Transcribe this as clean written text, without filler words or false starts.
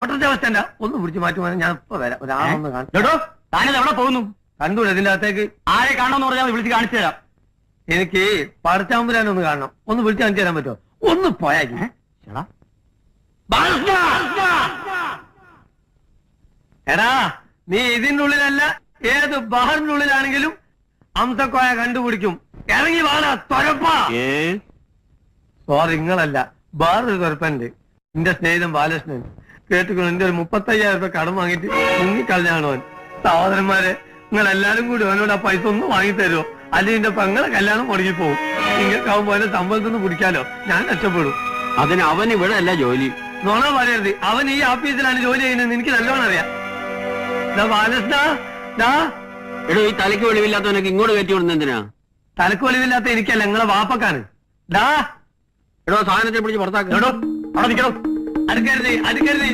ഓട്ടത്തെ അവസ്ഥ ഒന്ന് പിടിച്ചു മാറ്റുവാൻ ഞാൻ ഇപ്പൊ വരാം. ഒരാളൊന്ന് കേട്ടോ താനത് എവിടെ പോകുന്നു? കണ്ടൂടെ ഇതിന്റെ അകത്തേക്ക് ആരെ കാണണമെന്ന് പറഞ്ഞാൽ വിളിച്ച് കാണിച്ചു തരാം. എനിക്ക് പടച്ചാമ്പുരാനൊന്ന് കാണണം. ഒന്ന് വിളിച്ച് കാണിച്ചു തരാൻ പറ്റുമോ? ഒന്ന് പോയാക്കി. എടാ നീ ഇതിന്റെ ഉള്ളിലല്ല, ഏത് ബഹറിന്റെ ഉള്ളിലാണെങ്കിലും അംസക്കോയ കണ്ടുപിടിക്കും. ഇറങ്ങി വാടാ തൊരപ്പാ. സോറി നിങ്ങളല്ല, വേറൊരു തൊരപ്പുണ്ട്. എന്റെ സ്നേഹിതൻ ബാലകൃഷ്ണൻ കേട്ടുകൊണ്ട് എന്റെ ഒരു 35,000 രൂപ കടം വാങ്ങിയിട്ട് മുങ്ങിക്കളഞ്ഞാണ് അവൻ. സഹോദരന്മാരെ നിങ്ങൾ എല്ലാരും കൂടി അവനോട് ആ പൈസ ഒന്ന് വാങ്ങിത്തരുമോ? അല്ലെങ്കിൽ എന്റെ പെങ്ങളെ കല്യാണം മുടങ്ങിപ്പോവും. നിങ്ങൾക്കാവുമ്പോ അവനെ സമ്പളത്തൊന്ന് കുടിക്കാലോ, ഞാൻ രക്ഷപ്പെടും. അതിന് അവൻ ഇവിടെ അല്ല ജോലി. നോണ പറയരുത്, അവൻ ഈ ഓഫീസിലാണ് ജോലി ചെയ്യുന്നത്. എനിക്ക് നല്ലോണം അറിയാം. ബാലകൃഷ്ണ എടോ ഈ തലയ്ക്ക് വെളിവില്ലാത്തവനൊക്കെ ഇങ്ങോട്ട് കയറ്റി വിടുന്ന എന്തിനാ? തലക്ക് വെളിവില്ലാത്ത എനിക്കല്ല, നിങ്ങളെ വാപ്പക്കാണ്. എടോ സാധനത്തെ പിടിച്ച് പുറത്താക്കോ. അടുക്കരുത് അടുക്കരുത്.